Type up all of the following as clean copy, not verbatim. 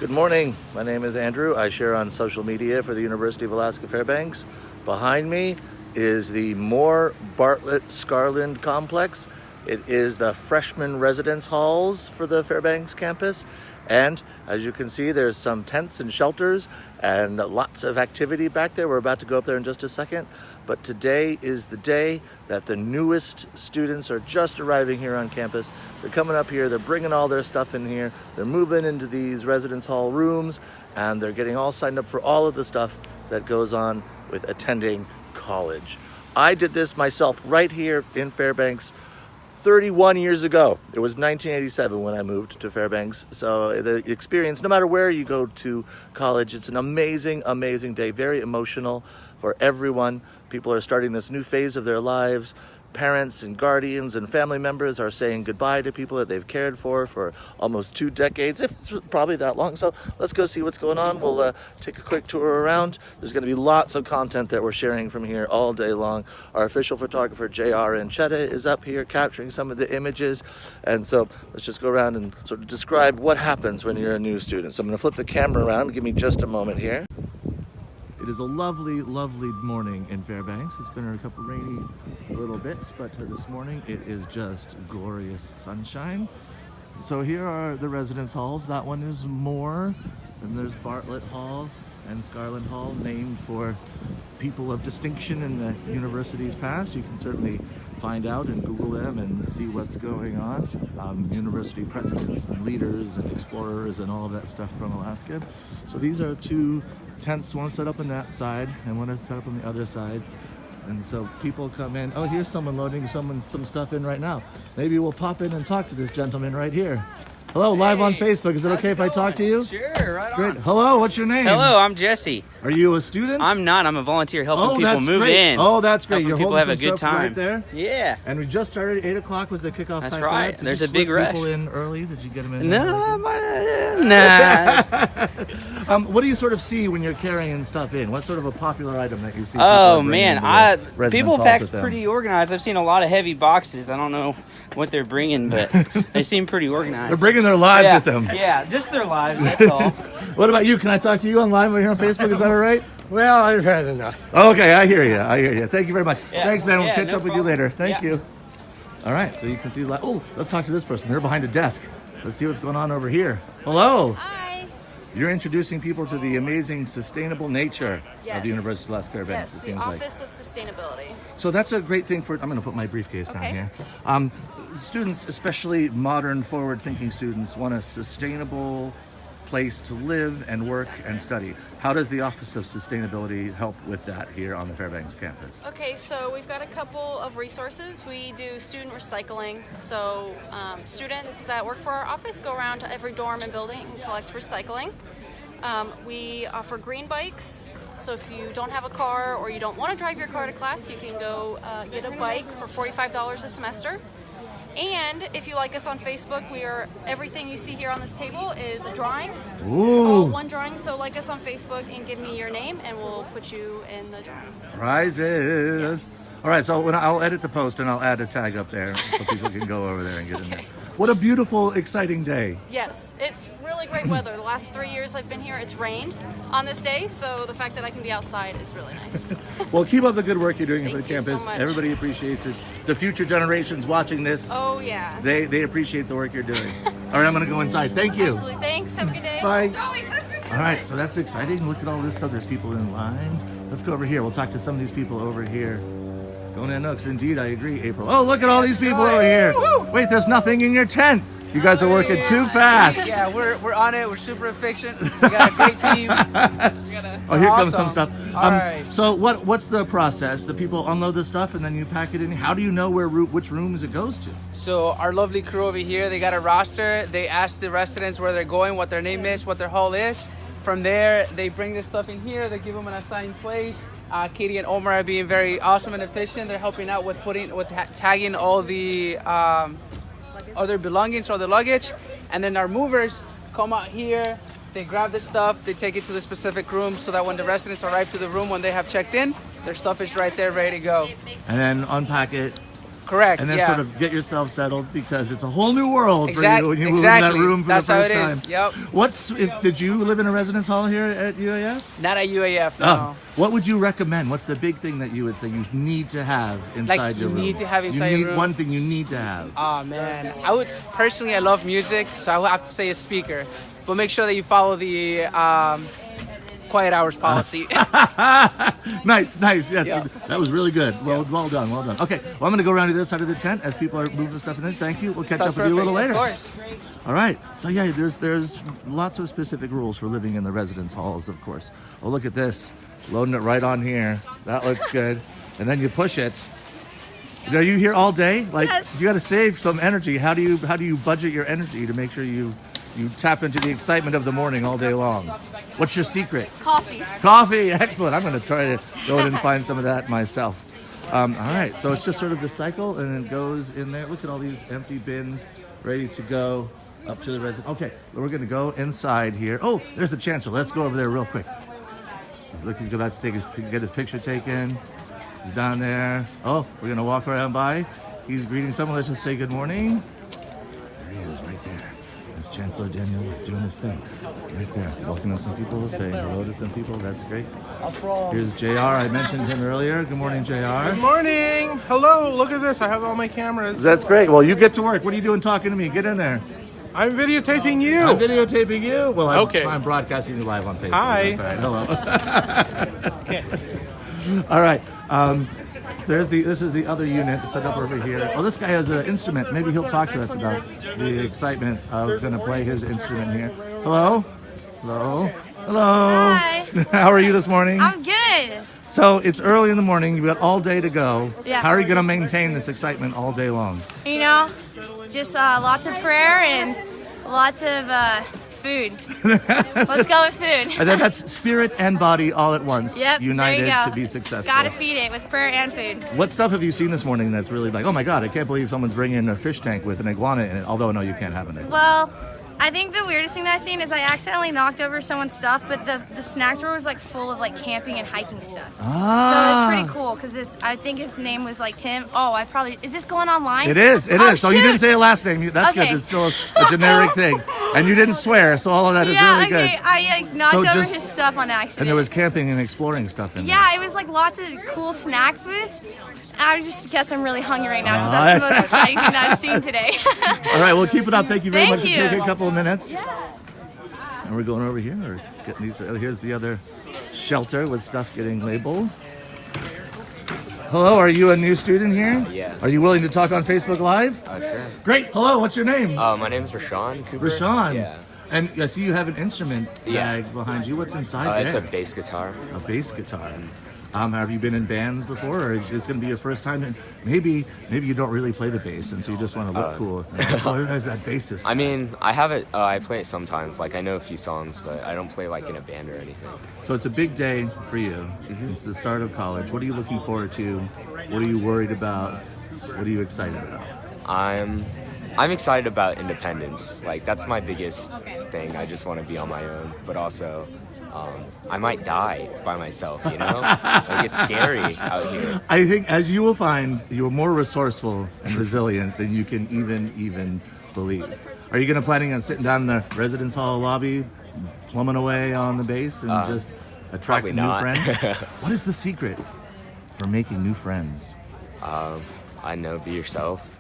Good morning. My name is Andrew. I share on social media for the University of Alaska Fairbanks. Behind me is the Moore Bartlett Scarland Complex. It is the freshman residence halls for the Fairbanks campus. And as you can see, there's some tents and shelters and lots of activity back there. We're about to go up there in just a second. But today is the day that the newest students are just arriving here on campus. They're coming up here, they're bringing all their stuff in here, they're moving into these residence hall rooms, and they're getting all signed up for all of the stuff that goes on with attending college. I did this myself right here in Fairbanks 31 years ago. It was 1987 when I moved to Fairbanks. So the experience, no matter where you go to college, it's an amazing, amazing day. Very emotional for everyone. People are starting this new phase of their lives. Parents and guardians and family members are saying goodbye to people that they've cared for almost 2 decades, if it's probably that long. So let's go see what's going on. We'll take a quick tour around. There's going to be lots of content that we're sharing from here all day long. Our official photographer, JR Anchetta, is up here capturing some of the images. And so let's just go around and sort of describe what happens when you're a new student. So I'm going to flip the camera around. Give me just a moment here. It is a lovely, lovely morning in Fairbanks. It's been a couple rainy little bits, but this morning it is just glorious sunshine. So here are the residence halls. That one is Moore, and there's Bartlett Hall and Scarland Hall, named for people of distinction in the university's past. You can certainly find out and Google them and see what's going on. University presidents and leaders and explorers and all of that stuff from Alaska. So these are 2 tents, one set up on that side and one is set up on the other side. And so people come in. Oh, here's someone loading some stuff in right now. Maybe we'll pop in and talk to this gentleman right here. Hello, live on Facebook. Is it okay if I talk to you? Sure, right on. Great. Hello, what's your name? Hello, I'm Jesse. Are you a student? I'm not. I'm a volunteer helping people move great. in. Oh, that's great. Helping You're people holding have a some good stuff time. right there? Yeah. And we just started at 8 o'clock was the kickoff That's time. right. Did There's you a big slip rush. people in early? Did you get them in? No, nah. What do you sort of see when you're carrying stuff in? What's sort of a popular item that you see? Oh man, people pack pretty pretty organized. I've seen a lot of heavy boxes. I don't know what they're bringing, but they seem pretty organized. They're bringing their lives with them. Yeah, just their lives. That's all. What about you? Can I talk to you online over here on Facebook? Is that all right? Well, I'd rather not. Okay, I hear you. Thank you very much. Yeah. Thanks, man. We'll Yeah, catch no up with you problem. later. Thank Yeah. you. All right, so you can see. Oh, let's talk to this person. They're behind a desk. Let's see what's going on over here. Hello. Hi. You're introducing people to the amazing sustainable nature of Yes. the University of Alaska Fairbanks. Yes, it the seems like. Office of Sustainability. So that's a great thing for. I'm going to put my briefcase down Okay. here. Students, especially modern, forward-thinking students, want a sustainable place to live and work and study. How does the Office of Sustainability help with that here on the Fairbanks campus? Okay, so we've got a couple of resources. We do student recycling. So students that work for our office go around to every dorm and building and collect recycling. We offer green bikes. So if you don't have a car or you don't want to drive your car to class, you can go get a bike for $45 a semester. And if you like us on Facebook, everything you see here on this table is a drawing. Ooh. It's all one drawing, so like us on Facebook and give me your name and we'll put you in the drawing. Prizes. Yes. All right, so I'll edit the post and I'll add a tag up there so people can go over there and get in there. What a beautiful, exciting day. Yes, it's really great weather. The last 3 years I've been here, it's rained on this day, so the fact that I can be outside is really nice. Well, keep up the good work you're doing for the Thank you so campus. much. Everybody appreciates it. The future generations watching this, Oh, yeah. they appreciate the work you're doing. All right, I'm going to go inside. Thank you. Absolutely. Thanks. Have a good day. Bye. All right, so that's exciting. Look at all this stuff. There's people in lines. Let's go over here. We'll talk to some of these people over here. Going in Nooks. Indeed, I agree, April. Oh, look at all these people over here. Wait, there's nothing in your tent. You guys are working too fast. Yeah, we're on it. We're super efficient. We got a great team. Oh, here comes some stuff. All right. So what's the process? The people unload the stuff and then you pack it in. How do you know which rooms it goes to? So our lovely crew over here, they got a roster. They ask the residents where they're going, what their name is, what their hall is. From there, they bring this stuff in here. They give them an assigned place. Katie and Omar are being very awesome and efficient. They're helping out with tagging all the other belongings or the luggage. And then our movers come out here. They grab the stuff. They take it to the specific room so that when the residents arrive to the room when they have checked in, their stuff is right there ready to go. And then unpack it, Correct. And then yeah. sort of get yourself settled because it's a whole new world for you when you move exactly. in that room for That's the first how it time. is. Yep. Did you live in a residence hall here at UAF? Not at UAF, no. Oh. What would you recommend? What's the big thing that you would say you need to have inside your room? Need to have inside your your room. room? One thing you need to have. Oh man, I love music, so I would have to say a speaker. But make sure that you follow the quiet hours policy. Nice. Yes, Yeah. that was really good. Well done. Okay, well, I'm going to go around to the other side of the tent as people are moving stuff in there. Thank you. We'll catch Sounds up with you a little later. Of course. All right. So yeah, there's lots of specific rules for living in the residence halls, of course. Oh, look at this. Loading it right on here. That looks good. And then you push it. Are you here all day? Like, Yes. You got to save some energy. How do you budget your energy to make sure you tap into the excitement of the morning all day long? What's your secret? Coffee. Excellent. I'm going to try to go in and find some of that myself. All right. So it's just sort of the cycle, and it goes in there. Look at all these empty bins ready to go up to the resident. Okay. We're going to go inside here. Oh, there's the chancellor. Let's go over there real quick. Look, he's about to get his picture taken. He's down there. Oh, we're going to walk around by. He's greeting someone. Let's just say good morning. There he is, right there. That's Chancellor Daniel doing his thing. Right there. Walking to some people, saying hello to some people. That's great. Here's JR. I mentioned him earlier. Good morning, JR. Good morning. Hello. Look at this. I have all my cameras. That's great. Well, you get to work. What are you doing talking to me? Get in there. I'm videotaping you. I'm videotaping you. Well, Okay. I'm broadcasting you live on Facebook. Hi. That's all right. Hello. All right. This is the other unit set up over here. Oh, this guy has an instrument. Maybe he'll talk to us about the excitement of going to play his instrument here. Hello? Hi. How are you this morning? I'm good. So it's early in the morning. You've got all day to go. Yeah. How are you going to maintain this excitement all day long? You know, just lots of prayer and lots of food. Let's go with food. And then that's spirit and body all at once, Yep, united there you go. to be successful. Gotta feed it with prayer and food. What stuff have you seen this morning that's really like, oh my God, I can't believe someone's bringing a fish tank with an iguana in it, although no, you can't have an iguana. Well, I think the weirdest thing that I've seen is I accidentally knocked over someone's stuff, but the snack drawer was like full of like camping and hiking stuff. So it's pretty cool because I think his name was like Tim. Oh, is this going online? It is. Oh, So you shoot. didn't say a last name. That's Okay. good. It's still a generic thing. And you didn't swear, so all of that is really okay. good. I knocked So over just- his stuff on accident. And there was camping and exploring stuff in there. Yeah, it was like lots of cool snack foods. I just guess I'm really hungry right now because that's the most exciting thing that I've seen today. All right, well, keep it up. Thank you very Thank much you. for taking a couple of minutes. And we're going over here. We're getting these. Here's the other shelter with stuff getting labeled. Hello, are you a new student here? Yeah. Are you willing to talk on Facebook Live? Sure. Great. Hello, what's your name? My name is Rashawn Cooper. Rashawn. Yeah. And I see you have an instrument Yeah. bag behind you. What's inside It's there? a bass guitar. A bass guitar. Have you been in bands before, or is this going to be your first time? And maybe you don't really play the bass, and so you just want to look cool. Oh, there's that bassist. I mean, I have it. I play it sometimes. Like I know a few songs, but I don't play like in a band or anything. So it's a big day for you. Mm-hmm. It's the start of college. What are you looking forward to? What are you worried about? What are you excited about? I'm excited about independence. Like that's my biggest thing. I just want to be on my own, but also. I might die by myself, you know? Like, it's scary out here. I think, as you will find, you're more resourceful and resilient than you can even believe. Are you planning on sitting down in the residence hall lobby, plumbing away on the bass, and just attracting new not. friends? What is the secret for making new friends? I know, be yourself.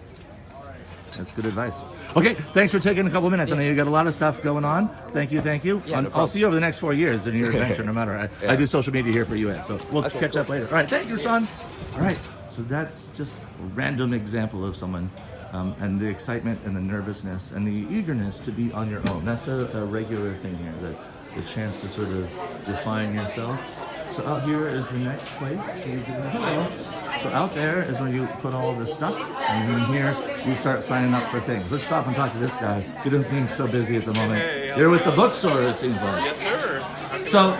That's good advice. Okay, thanks for taking a couple of minutes. I know you got a lot of stuff going on. Thank you. Yeah, no I'll see you over the next 4 years in your adventure, no matter. I do social media here for UAF, so we'll catch up later. All right, thank you, son. All right, so that's just a random example of someone and the excitement and the nervousness and the eagerness to be on your own. That's a regular thing here, the chance to sort of define yourself. So out here is the next place. Hello. So out there is where you put all this stuff, and then here you start signing up for things. Let's stop and talk to this guy. He doesn't seem so busy at the moment. Hey, You're with the Bookstore, it seems like. Yes, sir. So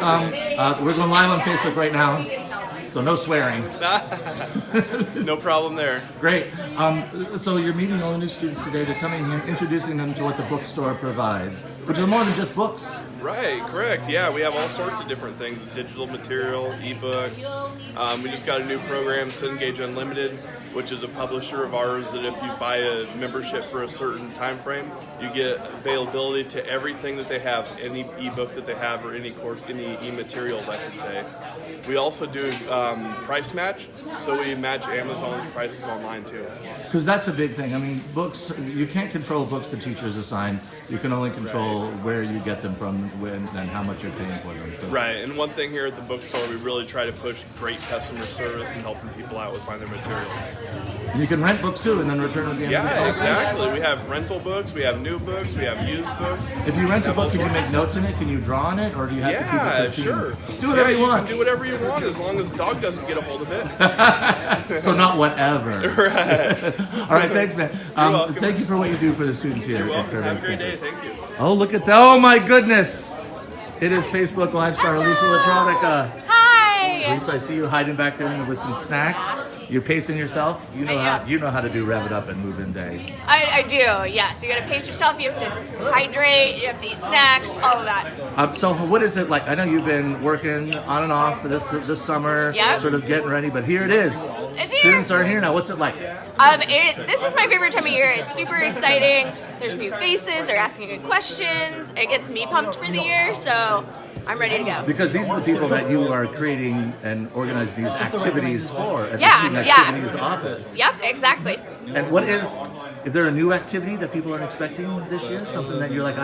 we're going live on Facebook right now, so no swearing. No problem there. Great. So you're meeting all the new students today. They're coming here, introducing them to what the Bookstore provides, which are more than just books. Right, correct. Yeah, we have all sorts of different things, digital material, ebooks. We just got a new program, Engage Unlimited. which is a publisher of ours that if you buy a membership for a certain time frame, you get availability to everything that they have, any ebook that they have, or any course, any e-materials, I should say. We also do price match, so we match Amazon's prices online too. Because that's a big thing. I mean, books, you can't control books the teachers assign. You can only control where you get them from when and how much you're paying for them. So. Right, and one thing here at the bookstore, we really try to push great customer service and helping people out with finding their materials. You can rent books too and then return them at the end of the Yeah, sale. exactly. We have rental books, we have new books, we have used books. If you rent a book, can you make notes in it? Can you draw on it? Or do you have to keep it pristine? Sure. Do whatever you want. You can do whatever you want as long as the dog doesn't get a hold of it. So not whatever. Right. All right, thanks, man. You're welcome. Thank you for what you do for the students here You're at welcome. Have Fairbanks a great day. campus. Thank you. Oh, look at that. Oh, my goodness. It is Facebook Live star Lisa Latronica. Hi. Lisa, I see you hiding back there with some snacks. You're pacing yourself. You know how to do Rev-It-Up and move in day. I do, yes. You gotta pace yourself, you have to hydrate, you have to eat snacks, all of that. So what is it like? I know you've been working on and off for this summer, Yep. sort of getting ready, but here it is. It's here. Students are here now. What's it like? This is my favorite time of year. It's super exciting. There's new faces, they're asking good questions. It gets me pumped for the year, so I'm ready to go. Because these are the people that you are creating and organizing these activities for at the Yeah, Student yeah. Activities office. Yep, exactly. And what is there a new activity that people are expecting this year? Something that you're like,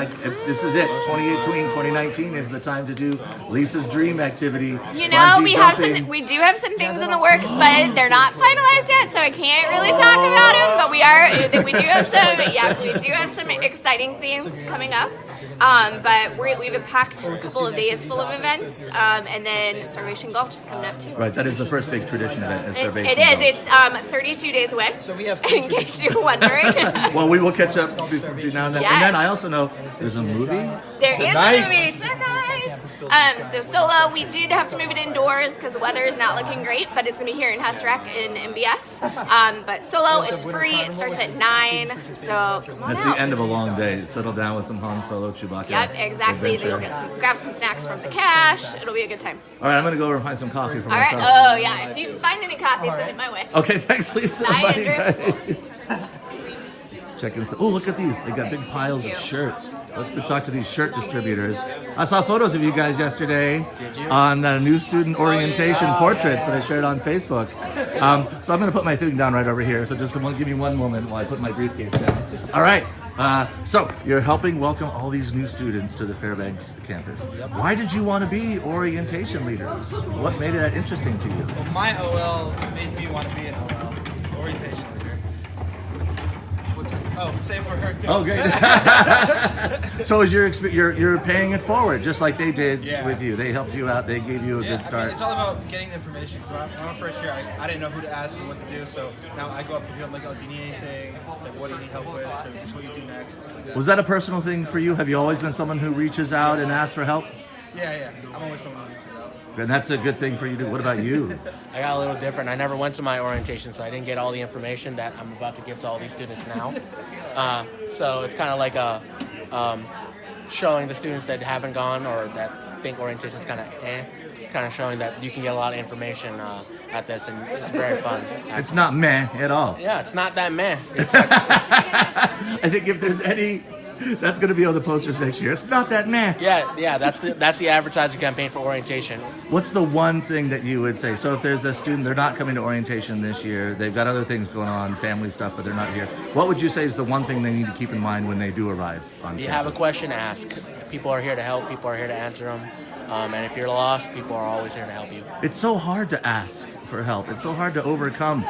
this is it. 2018, 2019 is the time to do Lisa's dream activity. You know, bungee we do have some things in the works, but they're not finalized yet, so I can't really talk about them. But we do have some exciting things coming up. But we have a packed couple of days full of events, and then Starvation Golf just coming up too. Right, that is the first big tradition event. Is Starvation It is. Golf. It's 32 days away. So we have in case you're wondering. Well, we will catch up between now and then. Yes. And then I also know there's a movie. There is a movie tonight. So Solo, we did have to move it indoors because the weather is not looking great, but it's gonna be here in Hesrek in MBS. But Solo, it's free. It starts at 9. So come on That's out. the end of a long day. Settle down with some Han Solo, Chewbacca. Yep, exactly. Then adventure. you'll grab some snacks from the cache. It'll be a good time. All right, I'm gonna go over and find some coffee for All right. myself. Oh yeah. If you find any coffee, send it my way. Okay, thanks, Lisa. Bye, Bye, Andrew. guys. Checking this. Oh, look at these. They got big piles of shirts. Let's go talk to these shirt distributors. I saw photos of you guys yesterday on the new student orientation portraits that I shared on Facebook. So I'm going to put my thing down right over here. So just give me one moment while I put my briefcase down. All right. So you're helping welcome all these new students to the Fairbanks campus. Why did you want to be orientation leaders? What made that interesting to you? Well, my OL made me want to be an OL, orientation leader. Oh, same for her too. Oh, great. So is you're paying it forward, just like they did with you. They helped you out. They gave you a good start. I mean, it's all about getting the information. When I was first year, I didn't know who to ask and what to do. So now I go up to people, I'm like, oh, do you need anything? Like, what do you need help with? This is what you do next. Like that. Was that a personal thing for you? Have you always been someone who reaches out and asks for help? Yeah. I'm always someone who reaches out. And that's a good thing for you to do. What about you? I got a little different. I never went to my orientation, so I didn't get all the information that I'm about to give to all these students now. So it's kind of like showing the students that haven't gone or that think orientation is kind of showing that you can get a lot of information at this, and it's very fun. It's not meh at all. Yeah, it's not that meh. I think if there's any, that's going to be on the posters next year. It's not that meh. Yeah, that's the advertising campaign for orientation. What's the one thing that you would say? So if there's a student, they're not coming to orientation this year, they've got other things going on, family stuff, but they're not here. What would you say is the one thing they need to keep in mind when they do arrive on If you campus? have a question, ask. People are here to help. People are here to answer them. And if you're lost, people are always here to help you. It's so hard to ask for help. It's so hard to overcome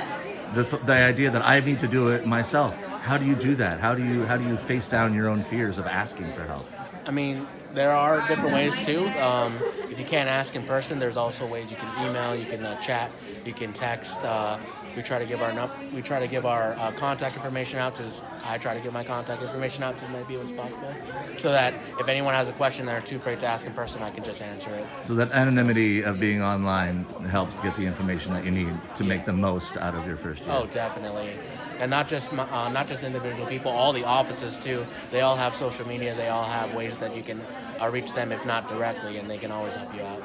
the idea that I need to do it myself. How do you do that? How do you face down your own fears of asking for help? I mean, there are different ways too. If you can't ask in person, there's also ways you can email, you can chat, you can text. We try to give our contact information out to. I try to give my contact information out to as many people as possible, so that if anyone has a question they're too afraid to ask in person, I can just answer it. So that anonymity of being online helps get the information that you need to make the most out of your first year. Oh, definitely. And not just individual people, all the offices too. They all have social media. They all have ways that you can reach them, if not directly, and they can always help you out.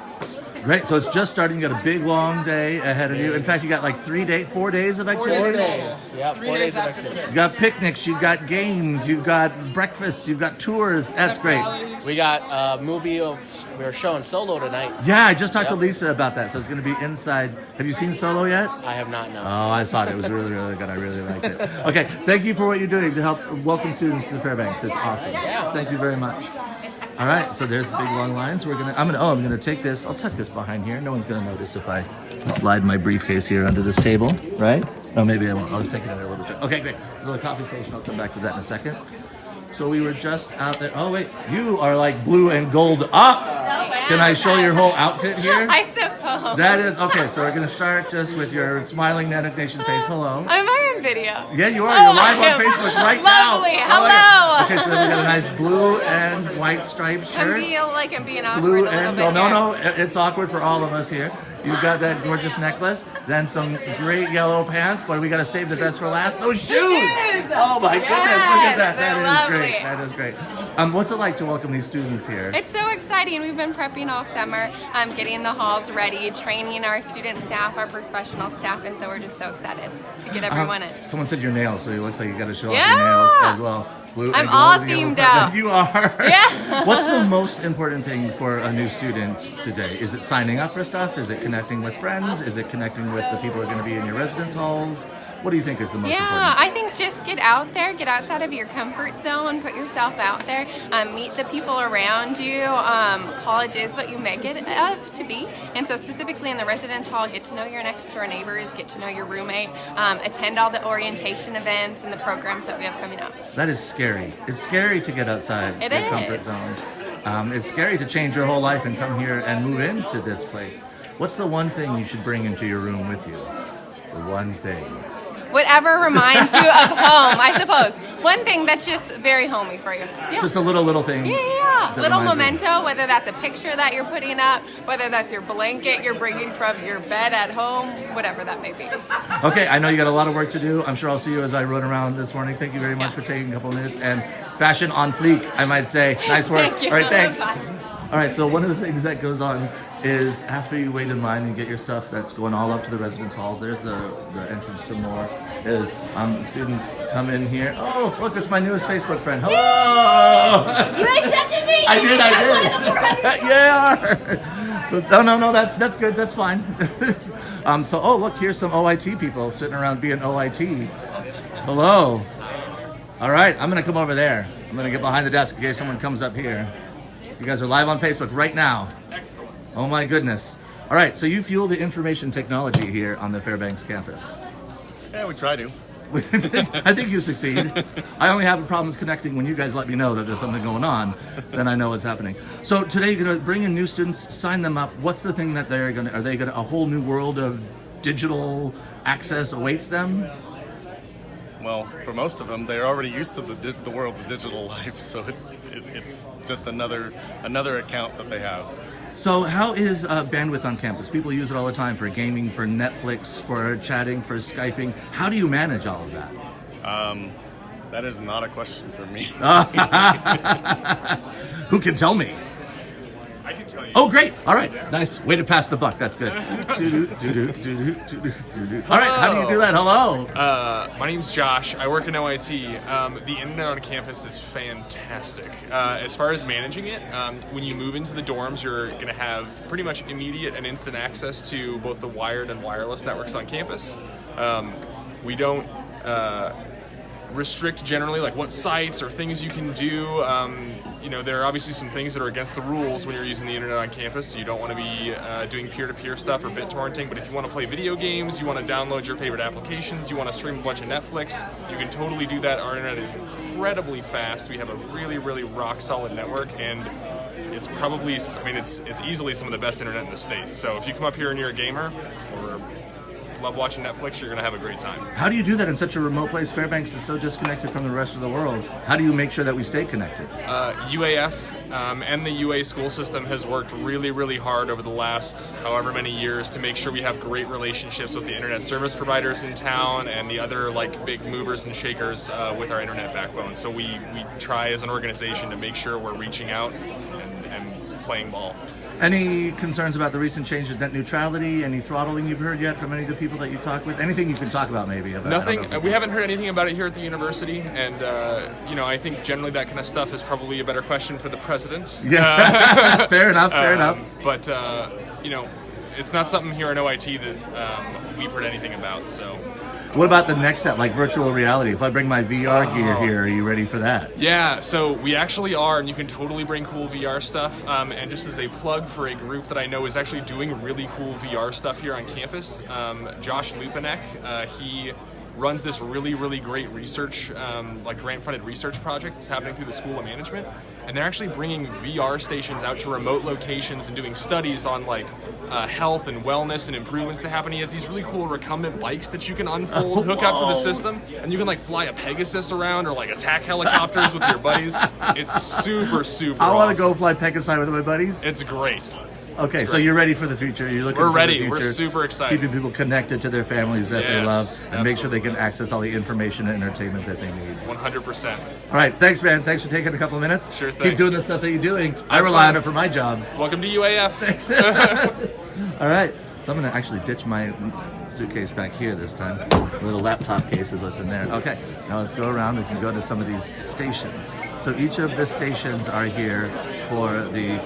Great. So it's just starting. You got a big, long day ahead of you. In fact, you got like 4 days of activity. 4 days. Yeah, 4 days of activity. You got picnics, you've got games, you've got breakfasts, you've got tours. That's great. We got a movie we're showing Solo tonight. Yeah, I just talked to Lisa about that. So it's going to be inside. Have you seen Solo yet? I have not, no. Oh, I saw it. It was really, really good. I really liked it. Okay, thank you for what you're doing to help welcome students to Fairbanks. It's awesome. Thank you very much. All right, so there's the big long lines. I'm gonna take this. I'll tuck this behind here. No one's gonna notice if I slide my briefcase here under this table, right? No, maybe I won't. I'll just take it under a little bit. Okay, great. There's a little coffee station. I'll come back to that in a second. So we were just out there. Oh wait, you are like blue and gold up. Can I show your whole outfit here? I suppose. That is okay. So we're gonna start just with your smiling Natick Nation face. Hello. Am I on video? Yeah, you are. You're live on Facebook right now. Lovely. Hello. Okay, so we got a nice blue and white striped shirt. I feel like I'm being awkward Blue a little and bit. no, it's awkward for all of us here. You've got that gorgeous necklace, then some great yellow pants, but we got to save the best for last. Those shoes! Oh my goodness, look at that. That is lovely. great. That is great. What's it like to welcome these students here? It's so exciting. We've been prepping all summer, getting the halls ready, training our student staff, our professional staff, and so we're just so excited to get everyone in. Someone said your nails, so it looks like you got to show off your nails as well. Blue I'm and all gold, themed out. You are. Yeah. What's the most important thing for a new student today? Is it signing up for stuff? Is it connecting with friends? Is it connecting with the people who are going to be in your residence halls? What do you think is the most important? Yeah, I think just get out there, get outside of your comfort zone, put yourself out there, meet the people around you. College is what you make it to be, and so specifically in the residence hall, get to know your next door neighbors, get to know your roommate, attend all the orientation events and the programs that we have coming up. That is scary. It's scary to get outside It your is. comfort zone. It's scary to change your whole life and come here and move into this place. What's the one thing you should bring into your room with you? The one thing. Whatever reminds you of home, I suppose. One thing that's just very homey for you. Yeah. Just a little thing. Yeah. that Little reminds you. memento, whether that's a picture that you're putting up, whether that's your blanket you're bringing from your bed at home, whatever that may be. Okay, I know you got a lot of work to do. I'm sure I'll see you as I run around this morning. Thank you very much for taking a couple of minutes. And fashion on fleek, I might say. Nice work. Thank you. All right, thanks. Bye. All right, so one of the things that goes on is after you wait in line and get your stuff that's going all up to the residence halls, there's the entrance to more, is students come in here. Oh, look, it's my newest Facebook friend. Hello! You accepted me? I did. I'm one of the 400. Yeah. So no, that's good. That's fine. Oh, look, here's some OIT people sitting around being OIT. Hello. All right, I'm gonna come over there. I'm gonna get behind the desk in case someone comes up here. You guys are live on Facebook right now. Excellent. Oh my goodness. All right, so you fuel the information technology here on the Fairbanks campus. Yeah, we try to. I think you succeed. I only have problems connecting when you guys let me know that there's something going on. Then I know what's happening. So today you're going to bring in new students, sign them up. What's the thing that are they going to, a whole new world of digital access awaits them? Well, for most of them, they're already used to the world of digital life, so it's just another account that they have. So how is bandwidth on campus? People use it all the time for gaming, for Netflix, for chatting, for Skyping. How do you manage all of that? That is not a question for me. Who can tell me? I can tell you. Oh, great. All right. Nice. Way to pass the buck. That's good. All right. How do you do that? Hello. My name's Josh. I work in OIT. The internet on campus is fantastic. As far as managing it, when you move into the dorms, you're going to have pretty much immediate and instant access to both the wired and wireless networks on campus. We don't restrict generally like what sites or things you can do. There are obviously some things that are against the rules when you're using the internet on campus. So you don't want to be doing peer-to-peer stuff or BitTorrenting, but if you want to play video games, you want to download your favorite applications, you want to stream a bunch of Netflix, you can totally do that. Our internet is incredibly fast. We have a really, really rock-solid network, and it's probably, it's easily some of the best internet in the state. So if you come up here and you're a gamer or love watching Netflix, you're going to have a great time. How do you do that in such a remote place? Fairbanks is so disconnected from the rest of the world. How do you make sure that we stay connected? UAF and the UA school system has worked really, really hard over the last however many years to make sure we have great relationships with the internet service providers in town and the other big movers and shakers with our internet backbone. So we try as an organization to make sure we're reaching out playing ball. Any concerns about the recent change in net neutrality? Any throttling you've heard yet from any of the people that you talk with? Anything you can talk about maybe? About, Nothing. We haven't heard anything about it here at the university, and I think generally that kind of stuff is probably a better question for the president. Yeah, fair enough. Fair enough. But it's not something here at OIT that we've heard anything about. So. What about the next step, like virtual reality? If I bring my VR gear here, are you ready for that? Yeah, so we actually are, and you can totally bring cool VR stuff. And just as a plug for a group that I know is actually doing really cool VR stuff here on campus, Josh Lupanek, he runs this really, really great research, grant-funded research project that's happening through the School of Management. And they're actually bringing VR stations out to remote locations and doing studies on health and wellness and improvements that happen. He has these really cool recumbent bikes that you can unfold, hook up to the system, and you can fly a Pegasus around or attack helicopters with your buddies. It's super, super I want to awesome. go fly Pegasus with my buddies. It's great. Okay, so you're ready for the future. You're looking. We're for ready. The future, We're super excited. Keeping people connected to their families that they love, and absolutely. make sure they can access all the information and entertainment that they need. 100%. All right, thanks, man. Thanks for taking a couple of minutes. Sure thing. Keep doing the stuff that you're doing. I rely on it for my job. Welcome to UAF. Thanks. All right. So I'm going to actually ditch my suitcase back here this time. The little laptop case is what's in there. Okay, now let's go around. We can go to some of these stations. So each of the stations are here for the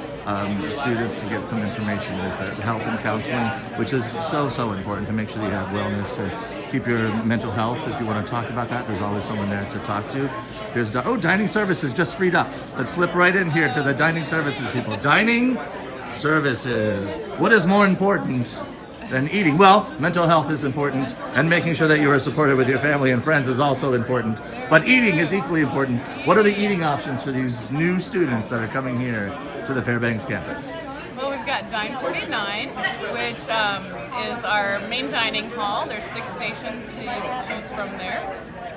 students to get some information. There's the health and counseling, which is so, so important to make sure that you have wellness and keep your mental health. If you want to talk about that, there's always someone there to talk to. There's dining services just freed up. Let's slip right in here to the dining services people. Dining services. What is more important than eating? Well, mental health is important, and making sure that you are supported with your family and friends is also important. But eating is equally important. What are the eating options for these new students that are coming here to the Fairbanks campus? Well, we've got Dine 49, which is our main dining hall. There's 6 stations to choose from there.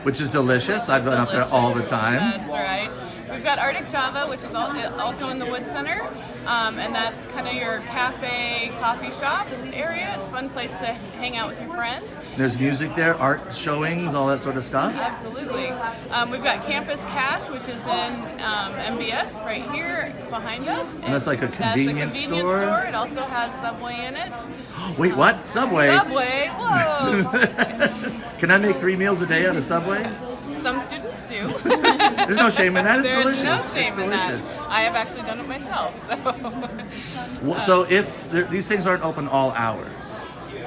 Which is delicious. I've been up there all the time. That's right. We've got Arctic Java, which is also in the Wood Center, and that's kind of your cafe, coffee shop area. It's a fun place to hang out with your friends. There's music there, art showings, all that sort of stuff. Absolutely. We've got Campus Cash, which is in MBS right here behind us. And that's like a convenience store? It also has Subway in it. Wait, what? Subway? Subway, whoa! Can I make 3 meals a day out of Subway? Some students do. There's no shame in that. It's There's delicious. no shame It's in delicious. that. I have actually done it myself. So if these things aren't open all hours,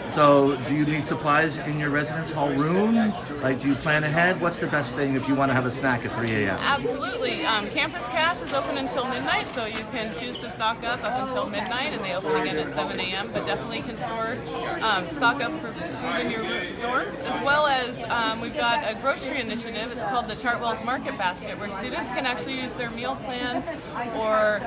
so do you need supplies in your residence hall room? Do you plan ahead? What's the best thing if you want to have a snack at 3 a.m.? Absolutely. Campus Cash is open until midnight, so you can choose to stock up until midnight, and they open again at 7 a.m., but definitely can stock up for food in your dorms, as well as we've got a grocery initiative. It's called the Chartwell's Market Basket, where students can actually use their meal plans, or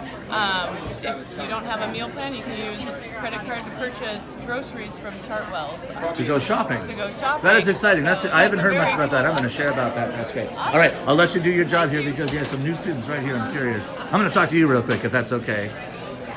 if you don't have a meal plan, you can use a credit card to purchase groceries from Chartwell's. To go shopping. To go shopping. That is exciting. I haven't heard much very about that. I'm going to share about that. That's great. All right, I'll let you do your job here because you have some new students right here. I'm curious. I'm going to talk to you real quick if that's okay.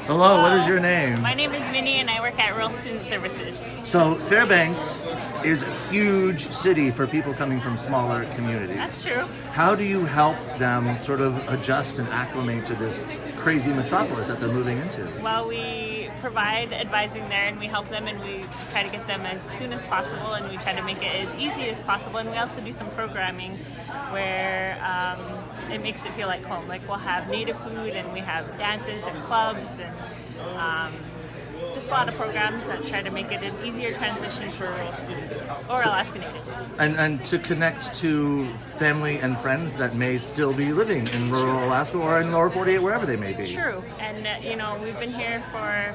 Hello, what is your name? My name is Minnie and I work at Rural Student Services. So Fairbanks is a huge city for people coming from smaller communities. That's true. How do you help them sort of adjust and acclimate to this crazy metropolis that they're moving into? Well, we provide advising there and we help them and we try to get them as soon as possible and we try to make it as easy as possible, and we also do some programming where it makes it feel like home. Like we'll have native food and we have dances and clubs and just a lot of programs that try to make it an easier transition for rural students or Alaska Natives. And to connect to family and friends that may still be living in rural Alaska or in lower 48, wherever they may be. True. And, we've been here for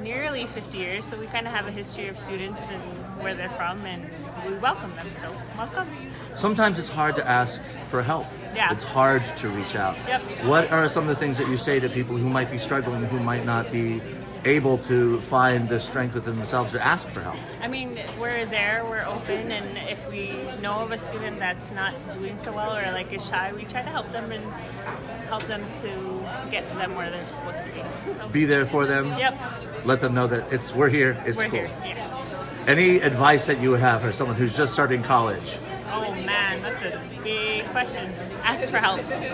nearly 50 years, so we kind of have a history of students and where they're from, and we welcome them, so welcome. Sometimes it's hard to ask for help. Yeah. It's hard to reach out. Yep. What are some of the things that you say to people who might be struggling, who might not be able to find the strength within themselves to ask for help? I mean, we're there, we're open, and if we know of a student that's not doing so well or is shy, we try to help them and help them to get them where they're supposed to be. So, Be there for them. Yep. Let them know that we're here. It's we're cool. here, yes. Any advice that you would have for someone who's just starting college? Oh man, that's a a question. Ask for help. Okay.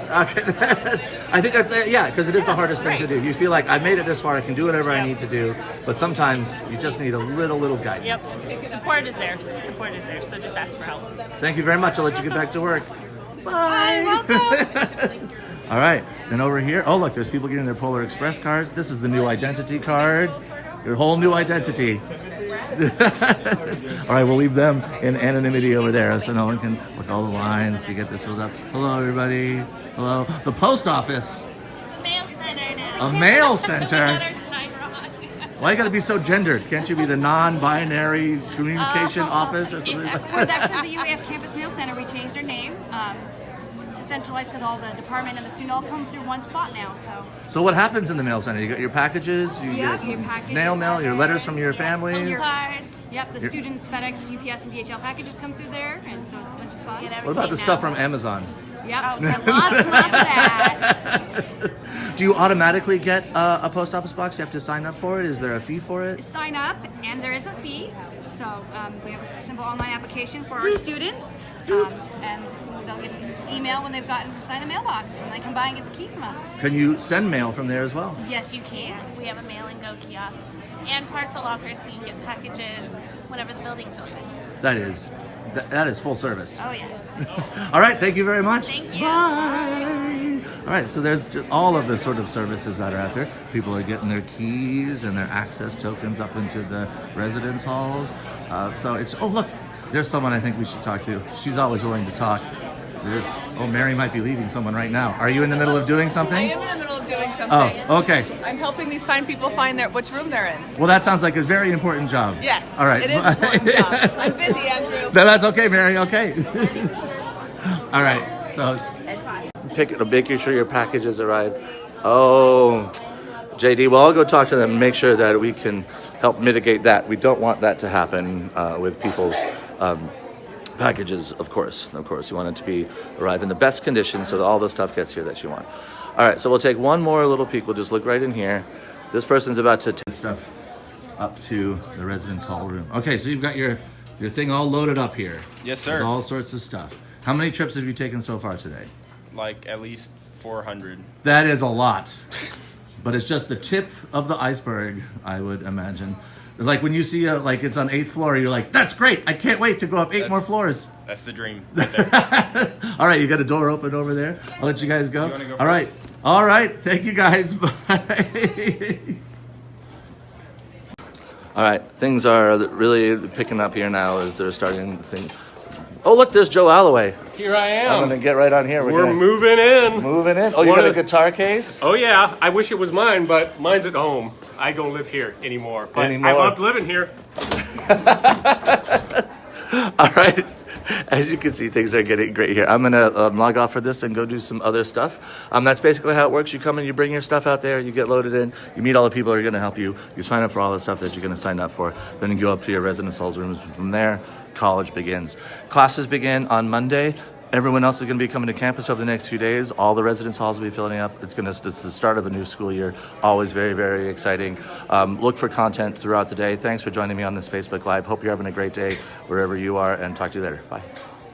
I think that's, yeah, because it is the hardest thing to do. You feel like I made it this far, I can do whatever I need to do, but sometimes you just need a little guidance. Yep. Support is there. Support is there. So just ask for help. Thank you very much. I'll let you get back to work. Bye. Welcome. All right, and over here, oh look, there's people getting their Polar Express cards. This is the new identity card. Your whole new identity. All right, we'll leave them in anonymity over there so no one can look all the lines to get this filled up. Hello, everybody. Hello. The post office. It's a mail center now. A mail center? Why you gotta be so gendered? Can't you be the non-binary communication office or something like that? Well, it's actually the UAF Campus Mail Center. We changed our name to centralize because all the department and the student all come through one spot now. So what happens in the mail center? You got your packages, you Yep, get your packages. snail mail, your letters from your families. Cards. Yep, the students, FedEx, UPS, and DHL packages come through there, and so it's a bunch of fun. What about the stuff from Amazon? Yep, lots of that. Do you automatically get a post office box? Do you have to sign up for it? Is there a fee for it? Sign up, and there is a fee. So we have a simple online application for our students, and they'll get an email when they've gotten to sign a mailbox, and they can buy and get the key from us. Can you send mail from there as well? Yes, you can. We have a mail and go kiosk and parcel lockers so you can get packages whenever the building's open. That is full service. Oh, yeah. All right, thank you very much. Thank you. Bye. All right, so there's just all of the sort of services that are out there. People are getting their keys and their access tokens up into the residence halls. So it's, oh look, there's someone I think we should talk to. She's always willing to talk. Mary might be leaving someone right now. Are you in the middle of doing something? I am in the middle of doing something. Oh, okay. I'm helping these fine people find which room they're in. Well, that sounds like a very important job. Yes. All right. It is an important job. I'm busy, Andrew. No, that's okay, Mary. Okay. All right. So making sure your packages arrive. Oh, JD. Well, I'll go talk to them and make sure that we can help mitigate that. We don't want that to happen with people's packages, of course. Of course, you want it to arrive in the best condition so that all the stuff gets here that you want. All right, so we'll take one more little peek. We'll just look right in here. This person's about to take stuff up to the residence hall room. Okay, so you've got your thing all loaded up here. Yes, sir. With all sorts of stuff. How many trips have you taken so far today? Like at least 400. That is a lot. But it's just the tip of the iceberg, I would imagine. Like when you see like it's on 8th floor, you're like, that's great. I can't wait to go up 8 more floors. That's the dream right there. All right, you got a door open over there. I'll let you guys go. Go All right. All right. Thank you guys. Bye. All right. Things are really picking up here now as they're starting things. Oh, look, there's Joe Alloway. Here I am. I'm going to get right on here. We're moving in. Moving in? Oh, you got a guitar case? Oh, yeah. I wish it was mine, but mine's at home. I don't live here anymore. But I loved living here. All right. As you can see, things are getting great here. I'm going to log off for this and go do some other stuff. That's basically how it works. You come in, you bring your stuff out there, you get loaded in, you meet all the people who are going to help you, you sign up for all the stuff that you're going to sign up for, then you go up to your residence halls rooms. From there, college begins. Classes begin on Monday. Everyone else is going to be coming to campus over the next few days. All the residence halls will be filling up. It's the start of a new school year. Always very, very exciting. Look for content throughout the day. Thanks for joining me on this Facebook Live. Hope you're having a great day wherever you are, and talk to you later. Bye.